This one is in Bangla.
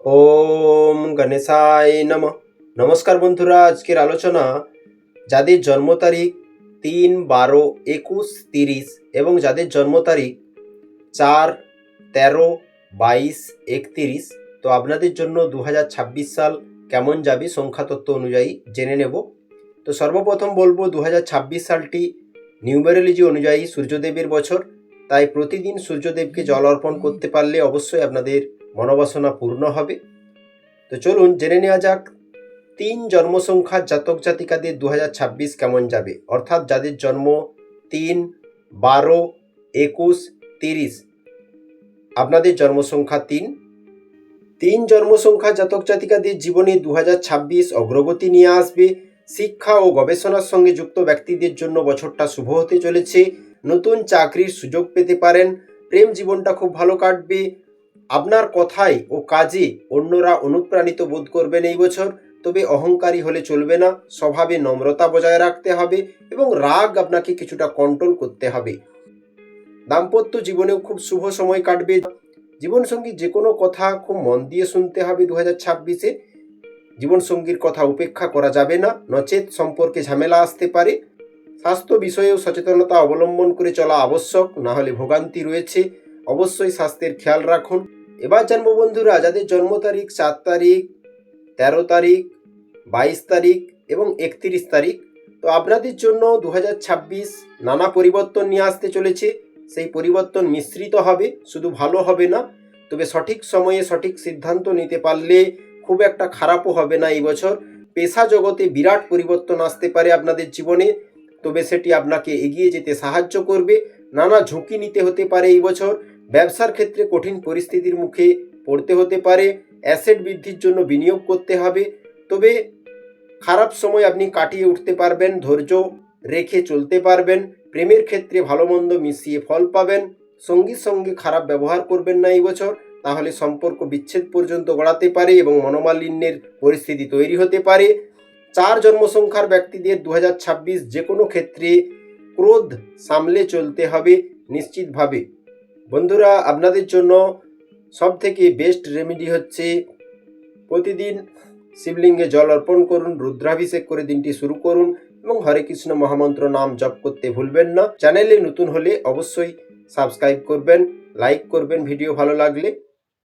ওম গণেশায় নমঃ। নমস্কার বন্ধুরা, আজকের আলোচনা যাদের জন্ম তারিখ ৩, ১২, ২১, ৩০ এবং যাদের জন্ম তারিখ ৪, ১৩, ২২, ৩১, তো আপনাদের জন্য ২০২৬ সাল কেমন যাবে সংখ্যাতত্ত্ব অনুযায়ী জেনে নেব। তো সর্বপ্রথম বলবো ২০২৬ সালটি নিউমেরোলজি অনুযায়ী সূর্যদেবের বছর, তাই প্রতিদিন সূর্যদেবকে জল অর্পণ করতে পারলে অবশ্যই আপনাদের মনোবাসনা পূর্ণ হবে। তো চলুন জেনে নেওয়া যাক ৩ জন্ম সংখ্যার জাতক জাতিকাদের ২০২৬ কেমন যাবে, অর্থাৎ যাদের জন্ম ৩, ১২, ২১, ৩০, আপনাদের জন্ম সংখ্যা ৩ জন্ম সংখ্যা জাতক জাতিকাদের জীবনে ২০২৬ অগ্রগতি নিয়ে আসবে। শিক্ষা ও গবেষণার সঙ্গে যুক্ত ব্যক্তিদের জন্য বছরটা শুভ হতে চলেছে। নতুন চাকরির সুযোগ পেতে পারেন। প্রেম জীবনটা খুব ভালো কাটবে। আপনার কথায় ও কাজে অন্যরা অনুপ্রাণিত বোধ করবেন এই বছর। তবে অহংকারী হলে চলবে না, স্বভাবে নম্রতা বজায় রাখতে হবে এবং রাগ আপনাকে কিছুটা কন্ট্রোল করতে হবে। দাম্পত্য জীবনেও খুব শুভ সময় কাটবে। জীবনসঙ্গীর যে কোনো কথা খুব মন দিয়ে শুনতে হবে ২০২৬-এ। জীবনসঙ্গীর কথা উপেক্ষা করা যাবে না, নচেত সম্পর্কে ঝামেলা আসতে পারে। স্বাস্থ্য বিষয়েও সচেতনতা অবলম্বন করে চলা আবশ্যক, না হলে ভোগান্তি রয়েছে। অবশ্যই স্বাস্থ্যের খেয়াল রাখুন। এবার জানবো বন্ধুরা যাদের জন্ম তারিখ ৪ তারিখ, ১৩ তারিখ, ২২ তারিখ এবং ৩১ তারিখ, তো আপনাদের জন্য ২০২৬ নানা পরিবর্তন নিয়ে আসতে চলেছে। সেই পরিবর্তন মিশ্রিত হবে, শুধু ভালো হবে না। তবে সঠিক সময়ে সঠিক সিদ্ধান্ত নিতে পারলে খুব একটা খারাপও হবে না এই বছর। পেশা জগতে বিরাট পরিবর্তন আসতে পারে আপনাদের জীবনে, তবে সেটি আপনাকে এগিয়ে যেতে সাহায্য করবে। নানা ঝুঁকি নিতে হতে পারে এই বছর। ব্যবসার ক্ষেত্রে কঠিন পরিস্থিতির মুখে পড়তে হতে পারে। অ্যাসেট বৃদ্ধির জন্য বিনিয়োগ করতে হবে। তবে খারাপ সময় আপনি কাটিয়ে উঠতে পারবেন, ধৈর্য রেখে চলতে পারবেন। প্রেমের ক্ষেত্রে ভালো মন্দ মিশিয়ে ফল পাবেন। সঙ্গীর সঙ্গে খারাপ ব্যবহার করবেন না এই বছর, তাহলে সম্পর্ক বিচ্ছেদ পর্যন্ত গড়াতে পারে এবং মনোমালিন্যের পরিস্থিতি তৈরি হতে পারে। ৪ জন্ম সংখ্যার ব্যক্তিদের ২০২৬ যে কোনো ক্ষেত্রে ক্রোধ সামলে চলতে হবে নিশ্চিতভাবে। বন্ধুরা, আপনাদের জন্য সবথেকে বেস্ট রেমেডি হচ্ছে প্রতিদিন শিবলিঙ্গে জল অর্পণ করুন, রুদ্রাভিষেক করে দিনটি শুরু করুন এবং হরে কৃষ্ণ মহামন্ত্র নাম জপ করতে ভুলবেন না। চ্যানেলে নতুন হলে অবশ্যই সাবস্ক্রাইব করবেন, লাইক করবেন ভিডিও ভালো লাগলে।